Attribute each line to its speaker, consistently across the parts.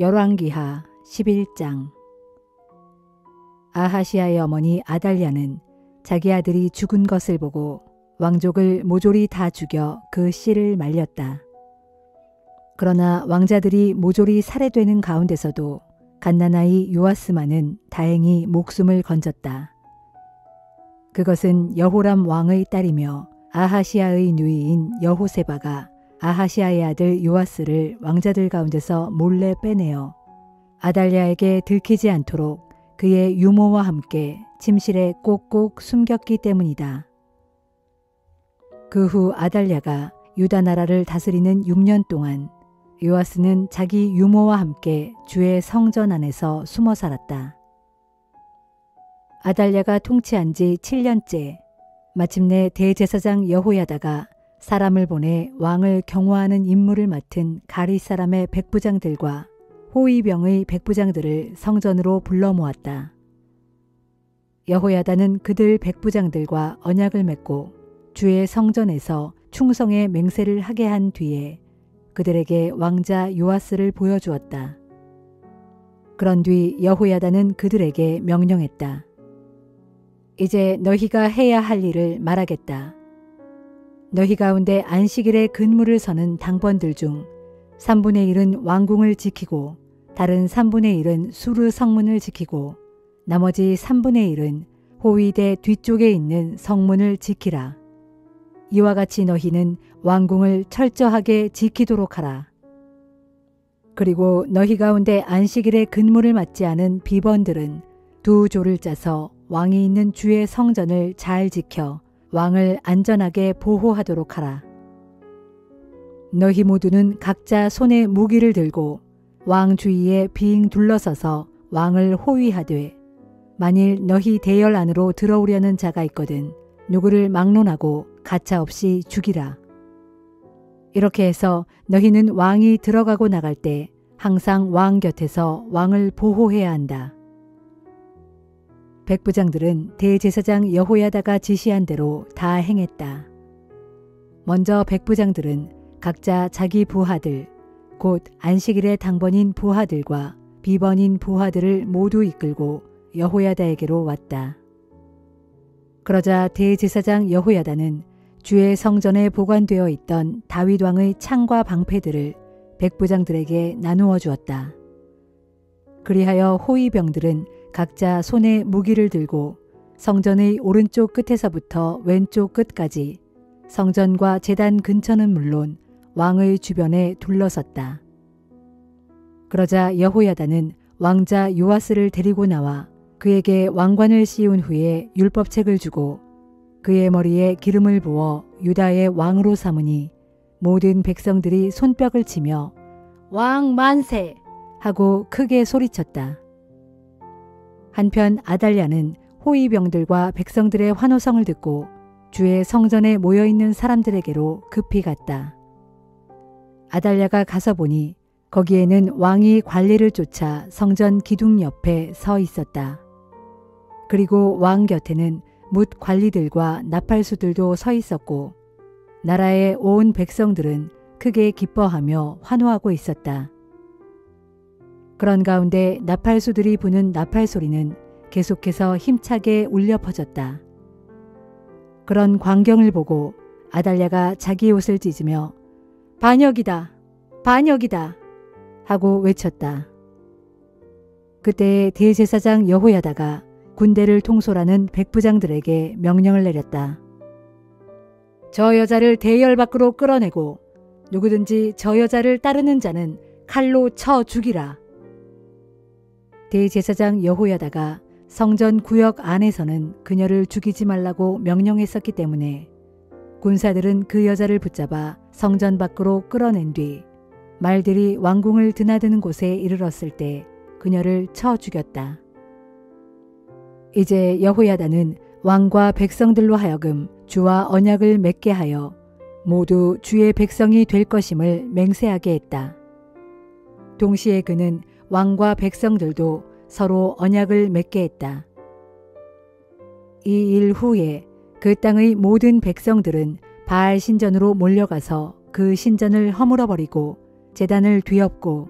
Speaker 1: 열왕기하 11장. 아하시아의 어머니 아달랴는 자기 아들이 죽은 것을 보고 왕족을 모조리 다 죽여 그 씨를 말렸다. 그러나 왕자들이 모조리 살해되는 가운데서도 갓난아이 요아스만은 다행히 목숨을 건졌다. 그것은 여호람 왕의 딸이며 아하시아의 누이인 여호세바가 아하시아의 아들 요아스를 왕자들 가운데서 몰래 빼내어 아달랴에게 들키지 않도록 그의 유모와 함께 침실에 꼭꼭 숨겼기 때문이다. 그 후 아달랴가 유다 나라를 다스리는 6년 동안 요아스는 자기 유모와 함께 주의 성전 안에서 숨어 살았다. 아달랴가 통치한 지 7년째 마침내 대제사장 여호야다가 사람을 보내 왕을 경호하는 임무를 맡은 가리 사람의 백부장들과 호위병의 백부장들을 성전으로 불러 모았다. 여호야다는 그들 백부장들과 언약을 맺고 주의 성전에서 충성의 맹세를 하게 한 뒤에 그들에게 왕자 요아스를 보여주었다. 그런 뒤 여호야다는 그들에게 명령했다. 이제 너희가 해야 할 일을 말하겠다. 너희 가운데 안식일에 근무를 서는 당번들 중 3분의 1은 왕궁을 지키고 다른 3분의 1은 수르 성문을 지키고 나머지 3분의 1은 호위대 뒤쪽에 있는 성문을 지키라. 이와 같이 너희는 왕궁을 철저하게 지키도록 하라. 그리고 너희 가운데 안식일에 근무를 맡지 않은 비번들은 두 조를 짜서 왕이 있는 주의 성전을 잘 지켜 왕을 안전하게 보호하도록 하라. 너희 모두는 각자 손에 무기를 들고 왕 주위에 빙 둘러서서 왕을 호위하되 만일 너희 대열 안으로 들어오려는 자가 있거든 누구를 막론하고 가차없이 죽이라. 이렇게 해서 너희는 왕이 들어가고 나갈 때 항상 왕 곁에서 왕을 보호해야 한다. 백부장들은 대제사장 여호야다가 지시한 대로 다 행했다. 먼저 백부장들은 각자 자기 부하들, 곧 안식일의 당번인 부하들과 비번인 부하들을 모두 이끌고 여호야다에게로 왔다. 그러자 대제사장 여호야다는 주의 성전에 보관되어 있던 다윗 왕의 창과 방패들을 백부장들에게 나누어 주었다. 그리하여 호위병들은 각자 손에 무기를 들고 성전의 오른쪽 끝에서부터 왼쪽 끝까지 성전과 제단 근처는 물론 왕의 주변에 둘러섰다. 그러자 여호야다는 왕자 요아스를 데리고 나와 그에게 왕관을 씌운 후에 율법책을 주고 그의 머리에 기름을 부어 유다의 왕으로 삼으니 모든 백성들이 손뼉을 치며 왕 만세! 하고 크게 소리쳤다. 한편 아달랴는 호위병들과 백성들의 환호성을 듣고 주의 성전에 모여있는 사람들에게로 급히 갔다. 아달랴가 가서 보니 거기에는 왕이 관리를 쫓아 성전 기둥 옆에 서 있었다. 그리고 왕 곁에는 뭇 관리들과 나팔수들도 서 있었고 나라의 온 백성들은 크게 기뻐하며 환호하고 있었다. 그런 가운데 나팔수들이 부는 나팔 소리는 계속해서 힘차게 울려 퍼졌다. 그런 광경을 보고 아달랴가 자기 옷을 찢으며 반역이다! 반역이다! 하고 외쳤다. 그때 대제사장 여호야다가 군대를 통솔하는 백부장들에게 명령을 내렸다. 저 여자를 대열 밖으로 끌어내고 누구든지 저 여자를 따르는 자는 칼로 쳐 죽이라. 대제사장 여호야다가 성전 구역 안에서는 그녀를 죽이지 말라고 명령했었기 때문에 군사들은 그 여자를 붙잡아 성전 밖으로 끌어낸 뒤 말들이 왕궁을 드나드는 곳에 이르렀을 때 그녀를 쳐 죽였다. 이제 여호야다는 왕과 백성들로 하여금 주와 언약을 맺게 하여 모두 주의 백성이 될 것임을 맹세하게 했다. 동시에 그는 왕과 백성들도 서로 언약을 맺게 했다. 이 일 후에 그 땅의 모든 백성들은 바알 신전으로 몰려가서 그 신전을 허물어버리고 제단을 뒤엎고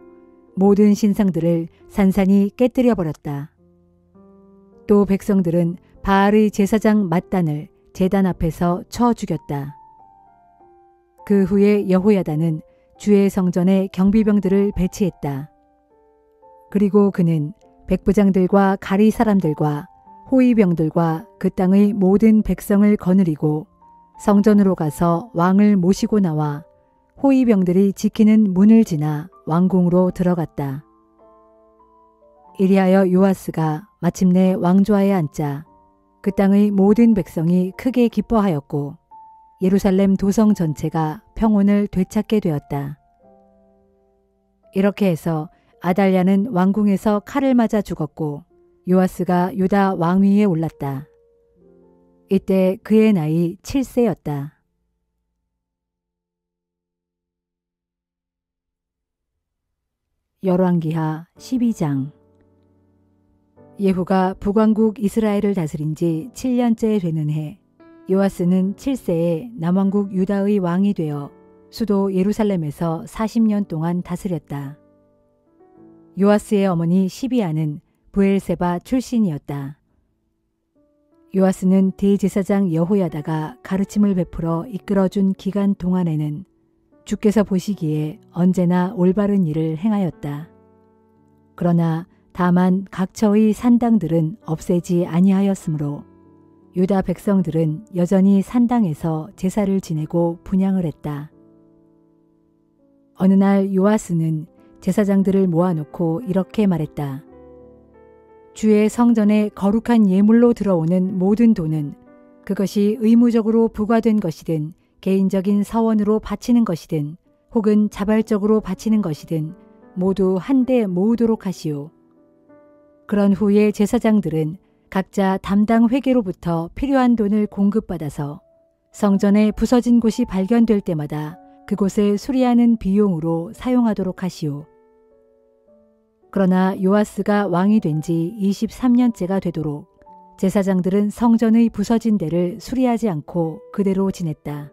Speaker 1: 모든 신상들을 산산이 깨뜨려 버렸다. 또 백성들은 바알의 제사장 맏단을 제단 앞에서 쳐 죽였다. 그 후에 여호야다는 주의 성전에 경비병들을 배치했다. 그리고 그는 백부장들과 가리 사람들과 호위병들과 그 땅의 모든 백성을 거느리고 성전으로 가서 왕을 모시고 나와 호위병들이 지키는 문을 지나 왕궁으로 들어갔다. 이리하여 요아스가 마침내 왕좌에 앉자 그 땅의 모든 백성이 크게 기뻐하였고 예루살렘 도성 전체가 평온을 되찾게 되었다. 이렇게 해서 아달랴는 왕궁에서 칼을 맞아 죽었고 요아스가 유다 왕위에 올랐다. 이때 그의 나이 7세였다. 열왕기하 12장. 예후가 북왕국 이스라엘을 다스린 지 7년째 되는 해 요아스는 7세에 남왕국 유다의 왕이 되어 수도 예루살렘에서 40년 동안 다스렸다. 요아스의 어머니 시비아는 브엘세바 출신이었다. 요아스는 대제사장 여호야다가 가르침을 베풀어 이끌어준 기간 동안에는 주께서 보시기에 언제나 올바른 일을 행하였다. 그러나 다만 각처의 산당들은 없애지 아니하였으므로 유다 백성들은 여전히 산당에서 제사를 지내고 분향을 했다. 어느 날 요아스는 제사장들을 모아놓고 이렇게 말했다. 주의 성전에 거룩한 예물로 들어오는 모든 돈은 그것이 의무적으로 부과된 것이든 개인적인 서원으로 바치는 것이든 혹은 자발적으로 바치는 것이든 모두 한데 모으도록 하시오. 그런 후에 제사장들은 각자 담당 회계로부터 필요한 돈을 공급받아서 성전에 부서진 곳이 발견될 때마다 그곳을 수리하는 비용으로 사용하도록 하시오. 그러나 요아스가 왕이 된 지 23년째가 되도록 제사장들은 성전의 부서진 데를 수리하지 않고 그대로 지냈다.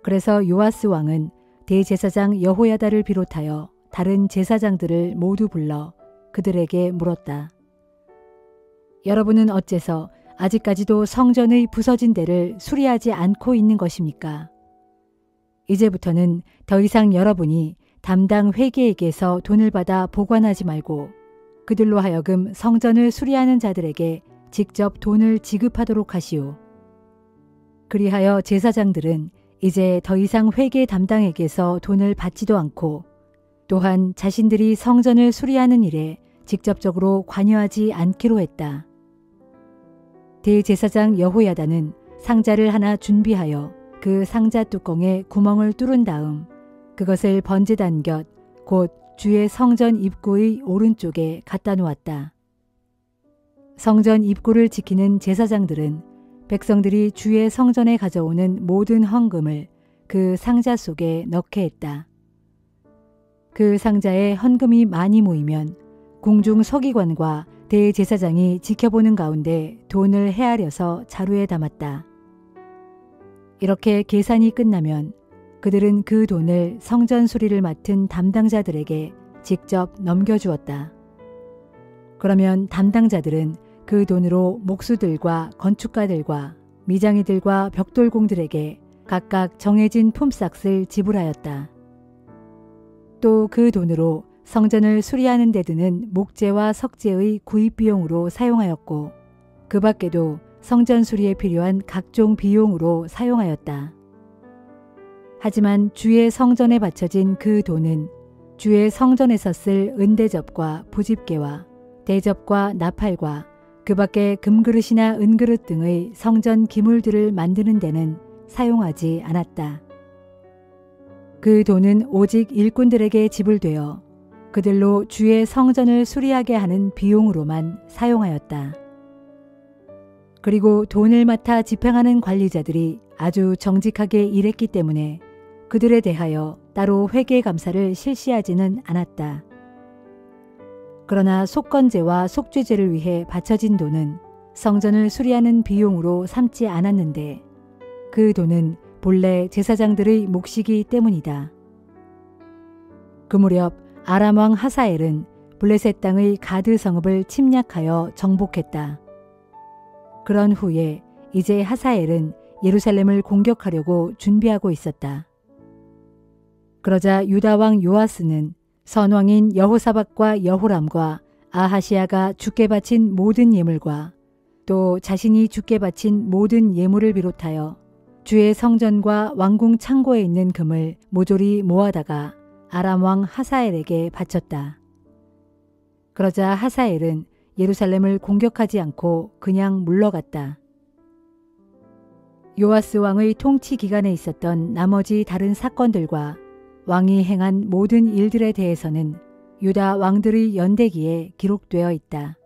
Speaker 1: 그래서 요아스 왕은 대제사장 여호야다를 비롯하여 다른 제사장들을 모두 불러 그들에게 물었다. 여러분은 어째서 아직까지도 성전의 부서진 데를 수리하지 않고 있는 것입니까? 이제부터는 더 이상 여러분이 담당 회계에게서 돈을 받아 보관하지 말고 그들로 하여금 성전을 수리하는 자들에게 직접 돈을 지급하도록 하시오. 그리하여 제사장들은 이제 더 이상 회계 담당에게서 돈을 받지도 않고 또한 자신들이 성전을 수리하는 일에 직접적으로 관여하지 않기로 했다. 대제사장 여호야다는 상자를 하나 준비하여 그 상자 뚜껑에 구멍을 뚫은 다음 그것을 번제단 곁 곧 주의 성전 입구의 오른쪽에 갖다 놓았다. 성전 입구를 지키는 제사장들은 백성들이 주의 성전에 가져오는 모든 헌금을 그 상자 속에 넣게 했다. 그 상자에 헌금이 많이 모이면 궁중 서기관과 대제사장이 지켜보는 가운데 돈을 헤아려서 자루에 담았다. 이렇게 계산이 끝나면 그들은 그 돈을 성전 수리를 맡은 담당자들에게 직접 넘겨주었다. 그러면 담당자들은 그 돈으로 목수들과 건축가들과 미장이들과 벽돌공들에게 각각 정해진 품삯을 지불하였다. 또 그 돈으로 성전을 수리하는 데 드는 목재와 석재의 구입 비용으로 사용하였고 그 밖에도 성전 수리에 필요한 각종 비용으로 사용하였다. 하지만 주의 성전에 바쳐진 그 돈은 주의 성전에서 쓸 은대접과 부집개와 대접과 나팔과 그 밖에 금그릇이나 은그릇 등의 성전 기물들을 만드는 데는 사용하지 않았다. 그 돈은 오직 일꾼들에게 지불되어 그들로 주의 성전을 수리하게 하는 비용으로만 사용하였다. 그리고 돈을 맡아 집행하는 관리자들이 아주 정직하게 일했기 때문에 그들에 대하여 따로 회계감사를 실시하지는 않았다. 그러나 속건제와 속죄제를 위해 바쳐진 돈은 성전을 수리하는 비용으로 삼지 않았는데 그 돈은 본래 제사장들의 몫이기 때문이다. 그 무렵 아람 왕 하사엘은 블레셋 땅의 가드 성읍을 침략하여 정복했다. 그런 후에 이제 하사엘은 예루살렘을 공격하려고 준비하고 있었다. 그러자 유다 왕 요아스는 선왕인 여호사밧과 여호람과 아하시야가 주께 바친 모든 예물과 또 자신이 주께 바친 모든 예물을 비롯하여 주의 성전과 왕궁 창고에 있는 금을 모조리 모아다가 아람 왕 하사엘에게 바쳤다. 그러자 하사엘은 예루살렘을 공격하지 않고 그냥 물러갔다. 요아스 왕의 통치 기간에 있었던 나머지 다른 사건들과 왕이 행한 모든 일들에 대해서는 유다 왕들의 연대기에 기록되어 있다.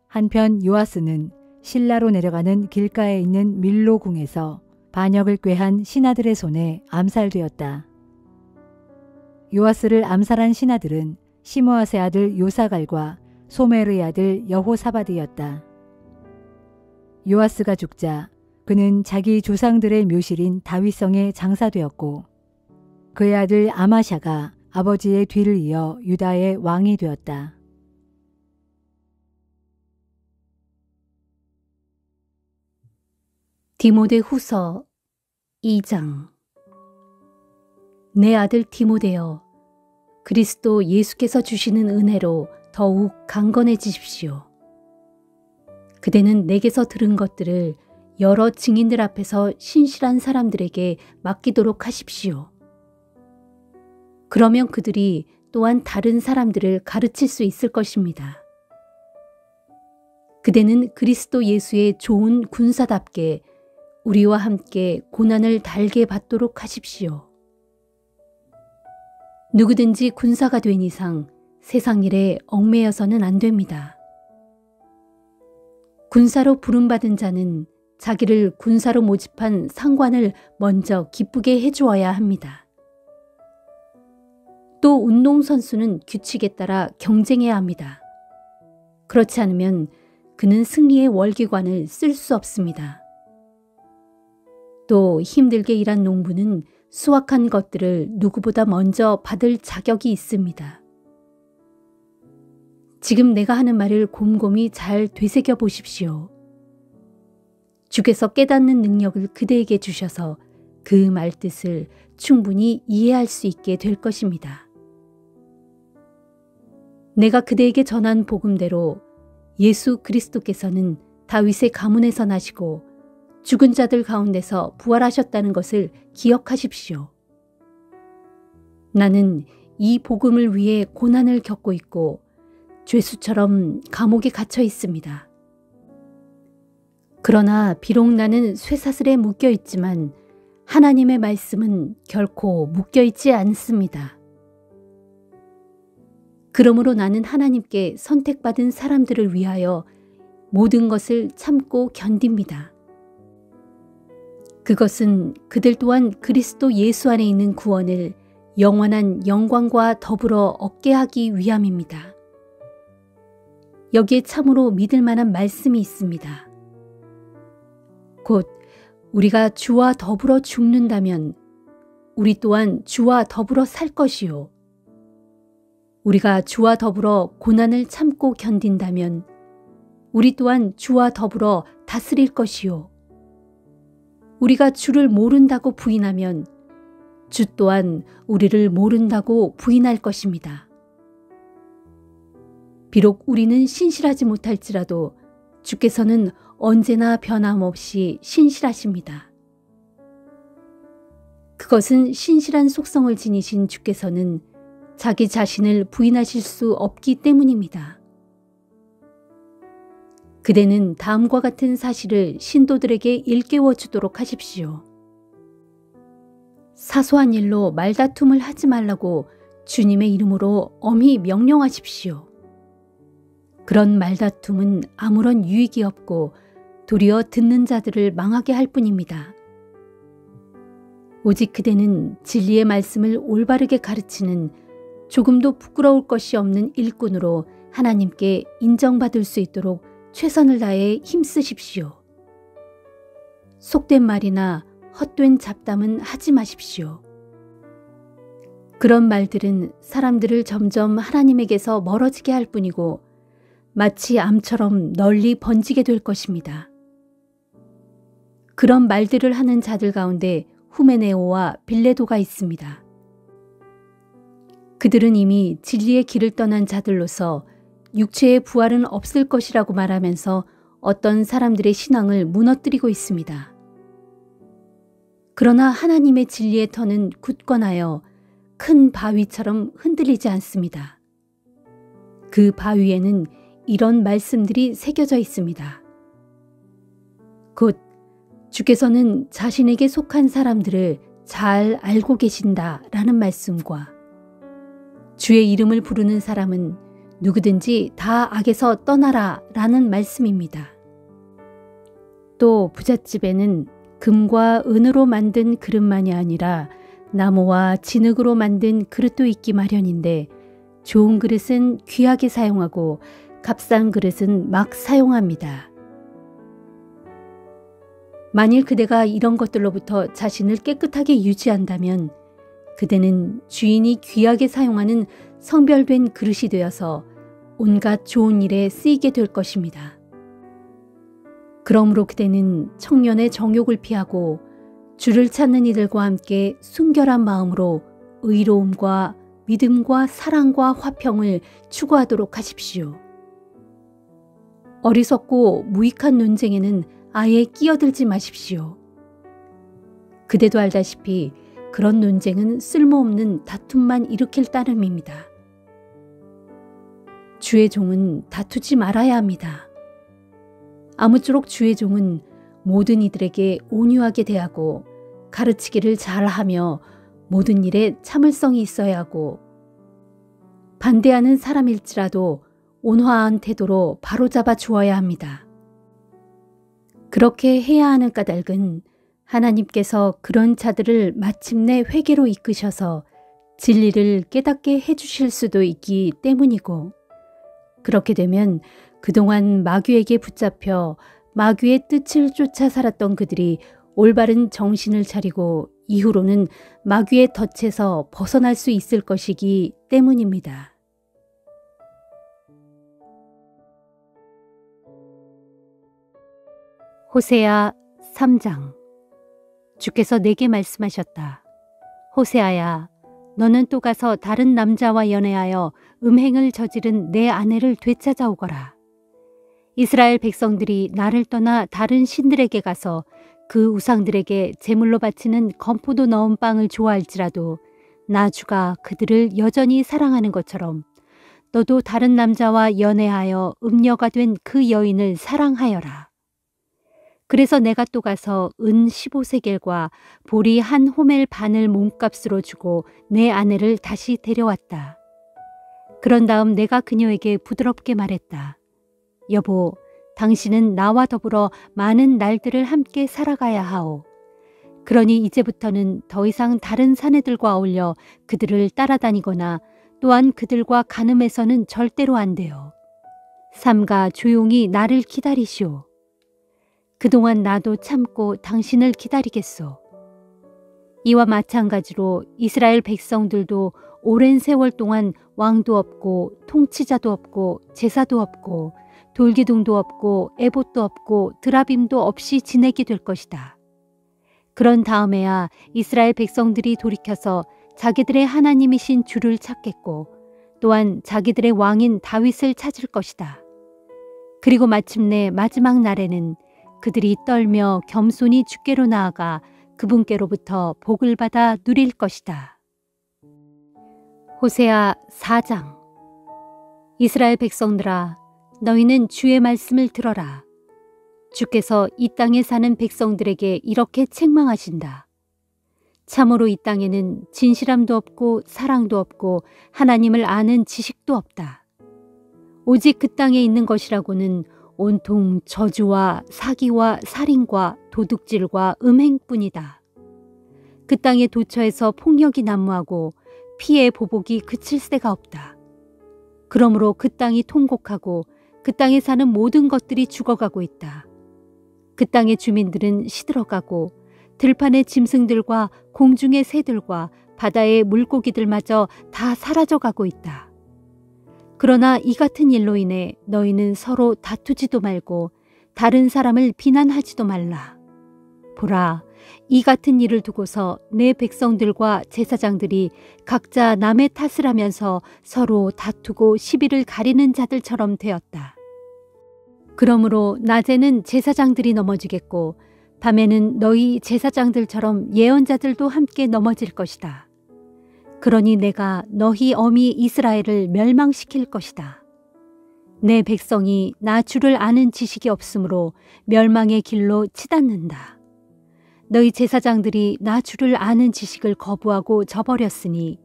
Speaker 1: 한편 요아스는 실라로 내려가는 길가에 있는 밀로궁에서 반역을 꾀한 신하들의 손에 암살되었다. 요아스를 암살한 신하들은 시므아스의 아들 요사갈과 소멜의 아들 여호사밧이었다. 요아스가 죽자 그는 자기 조상들의 묘실인 다윗성에 장사되었고 그의 아들 아마샤가 아버지의 뒤를 이어 유다의 왕이 되었다.
Speaker 2: 디모데후서 2장. 내 아들 디모데여, 그리스도 예수께서 주시는 은혜로 더욱 강건해지십시오. 그대는 내게서 들은 것들을 여러 증인들 앞에서 신실한 사람들에게 맡기도록 하십시오. 그러면 그들이 또한 다른 사람들을 가르칠 수 있을 것입니다. 그대는 그리스도 예수의 좋은 군사답게 우리와 함께 고난을 달게 받도록 하십시오. 누구든지 군사가 된 이상 세상 일에 얽매여서는 안 됩니다. 군사로 부름받은 자는 자기를 군사로 모집한 상관을 먼저 기쁘게 해주어야 합니다. 또 운동선수는 규칙에 따라 경쟁해야 합니다. 그렇지 않으면 그는 승리의 월계관을 쓸 수 없습니다. 또 힘들게 일한 농부는 수확한 것들을 누구보다 먼저 받을 자격이 있습니다. 지금 내가 하는 말을 곰곰이 잘 되새겨 보십시오. 주께서 깨닫는 능력을 그대에게 주셔서 그 말뜻을 충분히 이해할 수 있게 될 것입니다. 내가 그대에게 전한 복음대로 예수 그리스도께서는 다윗의 가문에서 나시고 죽은 자들 가운데서 부활하셨다는 것을 기억하십시오. 나는 이 복음을 위해 고난을 겪고 있고 죄수처럼 감옥에 갇혀 있습니다. 그러나 비록 나는 쇠사슬에 묶여 있지만 하나님의 말씀은 결코 묶여 있지 않습니다. 그러므로 나는 하나님께 선택받은 사람들을 위하여 모든 것을 참고 견딥니다. 그것은 그들 또한 그리스도 예수 안에 있는 구원을 영원한 영광과 더불어 얻게 하기 위함입니다. 여기에 참으로 믿을 만한 말씀이 있습니다. 곧 우리가 주와 더불어 죽는다면 우리 또한 주와 더불어 살 것이요. 우리가 주와 더불어 고난을 참고 견딘다면 우리 또한 주와 더불어 다스릴 것이요. 우리가 주를 모른다고 부인하면 주 또한 우리를 모른다고 부인할 것입니다. 비록 우리는 신실하지 못할지라도 주께서는 언제나 변함없이 신실하십니다. 그것은 신실한 속성을 지니신 주께서는 자기 자신을 부인하실 수 없기 때문입니다. 그대는 다음과 같은 사실을 신도들에게 일깨워 주도록 하십시오. 사소한 일로 말다툼을 하지 말라고 주님의 이름으로 엄히 명령하십시오. 그런 말다툼은 아무런 유익이 없고 도리어 듣는 자들을 망하게 할 뿐입니다. 오직 그대는 진리의 말씀을 올바르게 가르치는 조금도 부끄러울 것이 없는 일꾼으로 하나님께 인정받을 수 있도록 최선을 다해 힘쓰십시오. 속된 말이나 헛된 잡담은 하지 마십시오. 그런 말들은 사람들을 점점 하나님에게서 멀어지게 할 뿐이고 마치 암처럼 널리 번지게 될 것입니다. 그런 말들을 하는 자들 가운데 후메네오와 빌레도가 있습니다. 그들은 이미 진리의 길을 떠난 자들로서 육체의 부활은 없을 것이라고 말하면서 어떤 사람들의 신앙을 무너뜨리고 있습니다. 그러나 하나님의 진리의 터는 굳건하여 큰 바위처럼 흔들리지 않습니다. 그 바위에는 이런 말씀들이 새겨져 있습니다. 곧 주께서는 자신에게 속한 사람들을 잘 알고 계신다라는 말씀과 주의 이름을 부르는 사람은 누구든지 다 악에서 떠나라 라는 말씀입니다. 또 부잣집에는 금과 은으로 만든 그릇만이 아니라 나무와 진흙으로 만든 그릇도 있기 마련인데 좋은 그릇은 귀하게 사용하고 값싼 그릇은 막 사용합니다. 만일 그대가 이런 것들로부터 자신을 깨끗하게 유지한다면 그대는 주인이 귀하게 사용하는 성별된 그릇이 되어서 온갖 좋은 일에 쓰이게 될 것입니다. 그러므로 그대는 청년의 정욕을 피하고 주를 찾는 이들과 함께 순결한 마음으로 의로움과 믿음과 사랑과 화평을 추구하도록 하십시오. 어리석고 무익한 논쟁에는 아예 끼어들지 마십시오. 그대도 알다시피 그런 논쟁은 쓸모없는 다툼만 일으킬 따름입니다. 주의 종은 다투지 말아야 합니다. 아무쪼록 주의 종은 모든 이들에게 온유하게 대하고 가르치기를 잘하며 모든 일에 참을성이 있어야 하고 반대하는 사람일지라도 온화한 태도로 바로잡아 주어야 합니다. 그렇게 해야 하는 까닭은 하나님께서 그런 자들을 마침내 회개로 이끄셔서 진리를 깨닫게 해주실 수도 있기 때문이고 그렇게 되면 그동안 마귀에게 붙잡혀 마귀의 뜻을 쫓아 살았던 그들이 올바른 정신을 차리고 이후로는 마귀의 덫에서 벗어날 수 있을 것이기 때문입니다. 호세아 3장. 주께서 내게 말씀하셨다. 호세아야, 너는 또 가서 다른 남자와 연애하여 음행을 저지른 내 아내를 되찾아오거라. 이스라엘 백성들이 나를 떠나 다른 신들에게 가서 그 우상들에게 제물로 바치는 건포도 넣은 빵을 좋아할지라도 나 주가 그들을 여전히 사랑하는 것처럼 너도 다른 남자와 연애하여 음녀가 된 그 여인을 사랑하여라. 그래서 내가 또 가서 은 15세겔과 보리 한 호멜 반을 몸값으로 주고 내 아내를 다시 데려왔다. 그런 다음 내가 그녀에게 부드럽게 말했다. 여보, 당신은 나와 더불어 많은 날들을 함께 살아가야 하오. 그러니 이제부터는 더 이상 다른 사내들과 어울려 그들을 따라다니거나 또한 그들과 간음해서는 절대로 안 돼요. 삼가 조용히 나를 기다리시오. 그동안 나도 참고 당신을 기다리겠소. 이와 마찬가지로 이스라엘 백성들도 오랜 세월 동안 왕도 없고 통치자도 없고 제사도 없고 돌기둥도 없고 에봇도 없고 드라빔도 없이 지내게 될 것이다. 그런 다음에야 이스라엘 백성들이 돌이켜서 자기들의 하나님이신 주를 찾겠고 또한 자기들의 왕인 다윗을 찾을 것이다. 그리고 마침내 마지막 날에는 그들이 떨며 겸손히 주께로 나아가 그분께로부터 복을 받아 누릴 것이다. 호세아 4장. 이스라엘 백성들아, 너희는 주의 말씀을 들어라. 주께서 이 땅에 사는 백성들에게 이렇게 책망하신다. 참으로 이 땅에는 진실함도 없고 사랑도 없고 하나님을 아는 지식도 없다. 오직 그 땅에 있는 것이라고는 온통 저주와 사기와 살인과 도둑질과 음행뿐이다. 그 땅의 도처에서 폭력이 난무하고 피해 보복이 그칠 새가 없다. 그러므로 그 땅이 통곡하고 그 땅에 사는 모든 것들이 죽어가고 있다. 그 땅의 주민들은 시들어가고 들판의 짐승들과 공중의 새들과 바다의 물고기들마저 다 사라져가고 있다. 그러나 이 같은 일로 인해 너희는 서로 다투지도 말고 다른 사람을 비난하지도 말라. 보라, 이 같은 일을 두고서 내 백성들과 제사장들이 각자 남의 탓을 하면서 서로 다투고 시비를 가리는 자들처럼 되었다. 그러므로 낮에는 제사장들이 넘어지겠고 밤에는 너희 제사장들처럼 예언자들도 함께 넘어질 것이다. 그러니 내가 너희 어미 이스라엘을 멸망시킬 것이다. 내 백성이 나 주를 아는 지식이 없으므로 멸망의 길로 치닫는다. 너희 제사장들이 나 주를 아는 지식을 거부하고 저버렸으니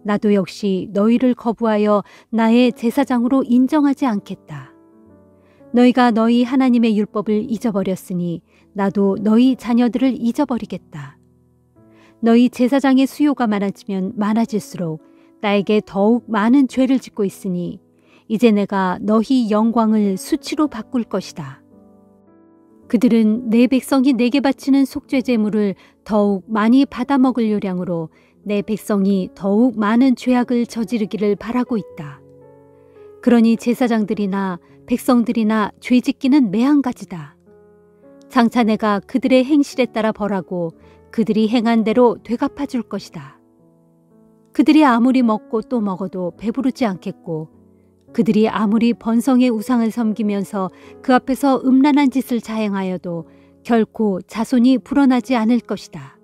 Speaker 2: 나도 역시 너희를 거부하여 나의 제사장으로 인정하지 않겠다. 너희가 너희 하나님의 율법을 잊어버렸으니 나도 너희 자녀들을 잊어버리겠다. 너희 제사장의 수요가 많아지면 많아질수록 나에게 더욱 많은 죄를 짓고 있으니 이제 내가 너희 영광을 수치로 바꿀 것이다. 그들은 내 백성이 내게 바치는 속죄 제물을 더욱 많이 받아먹을 요량으로 내 백성이 더욱 많은 죄악을 저지르기를 바라고 있다. 그러니 제사장들이나 백성들이나 죄짓기는 매한가지다. 장차 내가 그들의 행실에 따라 벌하고 그들이 행한 대로 되갚아 줄 것이다. 그들이 아무리 먹고 또 먹어도 배부르지 않겠고 그들이 아무리 번성의 우상을 섬기면서 그 앞에서 음란한 짓을 자행하여도 결코 자손이 불어나지 않을 것이다.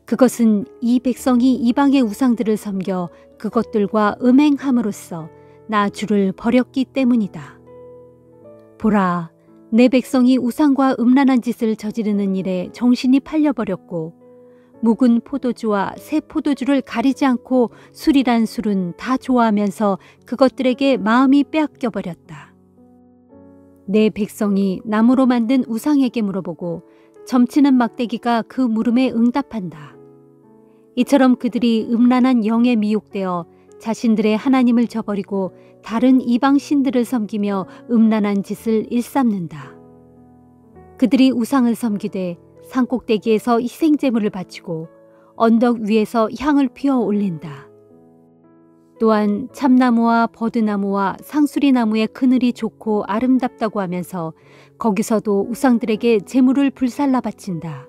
Speaker 2: 그것은 이 백성이 이방의 우상들을 섬겨 그것들과 음행함으로써 나 주를 버렸기 때문이다. 보라, 내 백성이 우상과 음란한 짓을 저지르는 일에 정신이 팔려버렸고 묵은 포도주와 새 포도주를 가리지 않고 술이란 술은 다 좋아하면서 그것들에게 마음이 빼앗겨버렸다. 내 백성이 나무로 만든 우상에게 물어보고 점치는 막대기가 그 물음에 응답한다. 이처럼 그들이 음란한 영에 미혹되어 자신들의 하나님을 저버리고 다른 이방 신들을 섬기며 음란한 짓을 일삼는다. 그들이 우상을 섬기되 산꼭대기에서 희생제물을 바치고 언덕 위에서 향을 피워 올린다. 또한 참나무와 버드나무와 상수리나무의 그늘이 좋고 아름답다고 하면서 거기서도 우상들에게 제물을 불살라 바친다.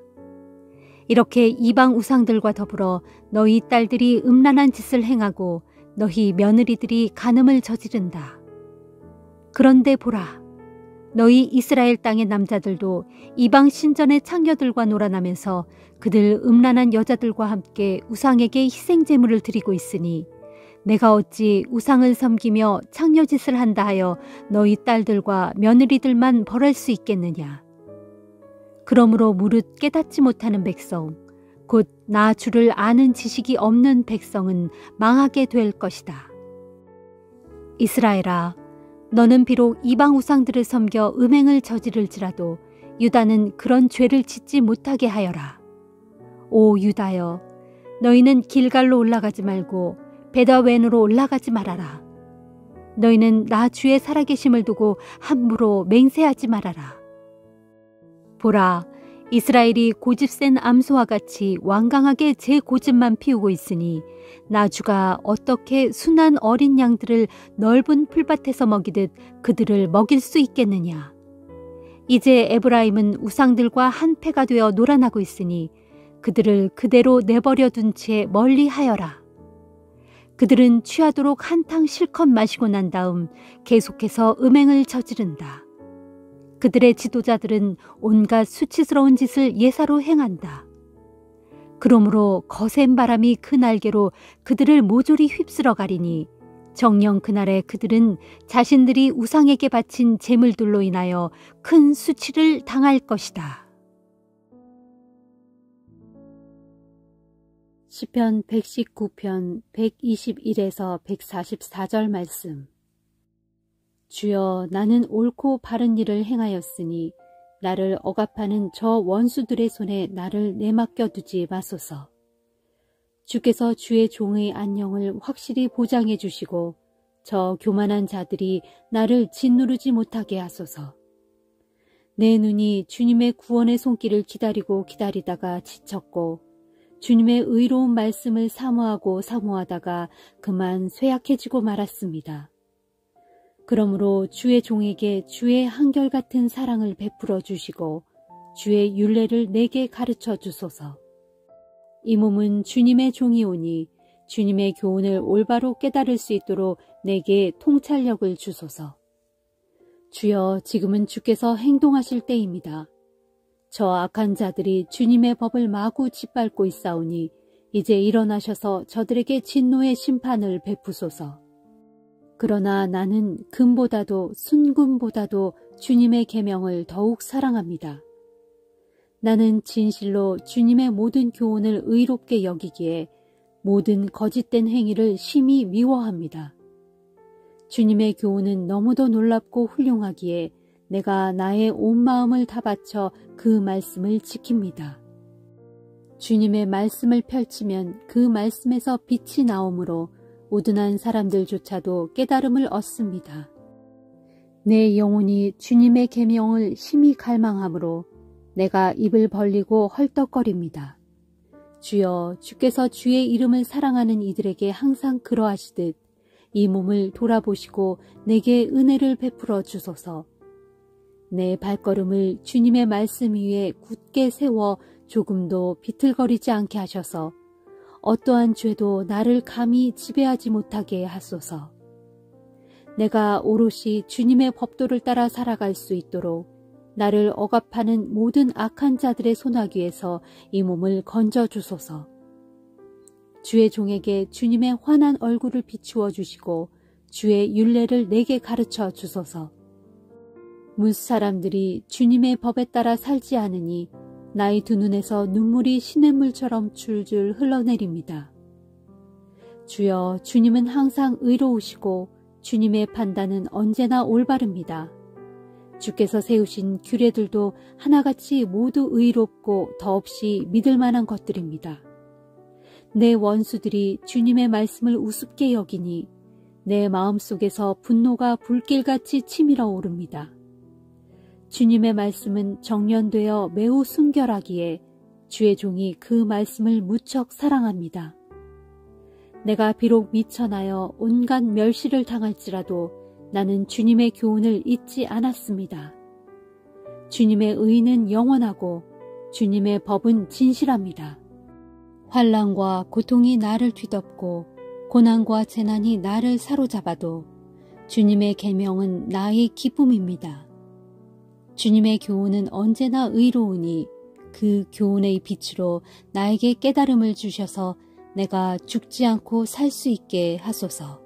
Speaker 2: 이렇게 이방 우상들과 더불어 너희 딸들이 음란한 짓을 행하고 너희 며느리들이 간음을 저지른다. 그런데 보라, 너희 이스라엘 땅의 남자들도 이방 신전의 창녀들과 놀아나면서 그들 음란한 여자들과 함께 우상에게 희생제물을 드리고 있으니 내가 어찌 우상을 섬기며 창녀짓을 한다 하여 너희 딸들과 며느리들만 벌할 수 있겠느냐. 그러므로 무릇 깨닫지 못하는 백성, 곧 나 주를 아는 지식이 없는 백성은 망하게 될 것이다. 이스라엘아, 너는 비록 이방 우상들을 섬겨 음행을 저지를지라도 유다는 그런 죄를 짓지 못하게 하여라. 오 유다여, 너희는 길갈로 올라가지 말고 베다웬으로 올라가지 말아라. 너희는 나 주의 살아계심을 두고 함부로 맹세하지 말아라. 보라, 이스라엘이 고집센 암소와 같이 완강하게 제 고집만 피우고 있으니 나 주가 어떻게 순한 어린 양들을 넓은 풀밭에서 먹이듯 그들을 먹일 수 있겠느냐. 이제 에브라임은 우상들과 한패가 되어 놀아나고 있으니 그들을 그대로 내버려 둔 채 멀리 하여라. 그들은 취하도록 한탕 실컷 마시고 난 다음 계속해서 음행을 저지른다. 그들의 지도자들은 온갖 수치스러운 짓을 예사로 행한다. 그러므로 거센 바람이 그 날개로 그들을 모조리 휩쓸어 가리니 정녕 그날에 그들은 자신들이 우상에게 바친 제물들로 인하여 큰 수치를 당할 것이다. 시편 119편 121에서 144절 말씀. 주여, 나는 옳고 바른 일을 행하였으니 나를 억압하는 저 원수들의 손에 나를 내맡겨 두지 마소서. 주께서 주의 종의 안녕을 확실히 보장해 주시고 저 교만한 자들이 나를 짓누르지 못하게 하소서. 내 눈이 주님의 구원의 손길을 기다리고 기다리다가 지쳤고 주님의 의로운 말씀을 사모하다가 그만 쇠약해지고 말았습니다. 그러므로 주의 종에게 주의 한결같은 사랑을 베풀어 주시고 주의 율례를 내게 가르쳐 주소서. 이 몸은 주님의 종이오니 주님의 교훈을 올바로 깨달을 수 있도록 내게 통찰력을 주소서. 주여, 지금은 주께서 행동하실 때입니다. 저 악한 자들이 주님의 법을 마구 짓밟고 있사오니 이제 일어나셔서 저들에게 진노의 심판을 베푸소서. 그러나 나는 금보다도 순금보다도 주님의 계명을 더욱 사랑합니다. 나는 진실로 주님의 모든 교훈을 의롭게 여기기에 모든 거짓된 행위를 심히 미워합니다. 주님의 교훈은 너무도 놀랍고 훌륭하기에 내가 나의 온 마음을 다 바쳐 그 말씀을 지킵니다. 주님의 말씀을 펼치면 그 말씀에서 빛이 나오므로 우둔한 사람들조차도 깨달음을 얻습니다. 내 영혼이 주님의 계명을 심히 갈망하므로 내가 입을 벌리고 헐떡거립니다. 주여, 주께서 주의 이름을 사랑하는 이들에게 항상 그러하시듯 이 몸을 돌아보시고 내게 은혜를 베풀어 주소서. 내 발걸음을 주님의 말씀 위에 굳게 세워 조금도 비틀거리지 않게 하셔서 어떠한 죄도 나를 감히 지배하지 못하게 하소서. 내가 오롯이 주님의 법도를 따라 살아갈 수 있도록 나를 억압하는 모든 악한 자들의 손아귀에서 이 몸을 건져 주소서. 주의 종에게 주님의 환한 얼굴을 비추어 주시고 주의 율례를 내게 가르쳐 주소서. 무사람들이 주님의 법에 따라 살지 않으니 나의 두 눈에서 눈물이 시냇물처럼 줄줄 흘러내립니다. 주여, 주님은 항상 의로우시고 주님의 판단은 언제나 올바릅니다. 주께서 세우신 규례들도 하나같이 모두 의롭고 더없이 믿을 만한 것들입니다. 내 원수들이 주님의 말씀을 우습게 여기니 내 마음속에서 분노가 불길같이 치밀어 오릅니다. 주님의 말씀은 정련되어 매우 순결하기에 주의 종이 그 말씀을 무척 사랑합니다. 내가 비록 미천하여 온갖 멸시를 당할지라도 나는 주님의 교훈을 잊지 않았습니다. 주님의 의는 영원하고 주님의 법은 진실합니다. 환난과 고통이 나를 뒤덮고 고난과 재난이 나를 사로잡아도 주님의 계명은 나의 기쁨입니다. 주님의 교훈은 언제나 의로우니 그 교훈의 빛으로 나에게 깨달음을 주셔서 내가 죽지 않고 살 수 있게 하소서.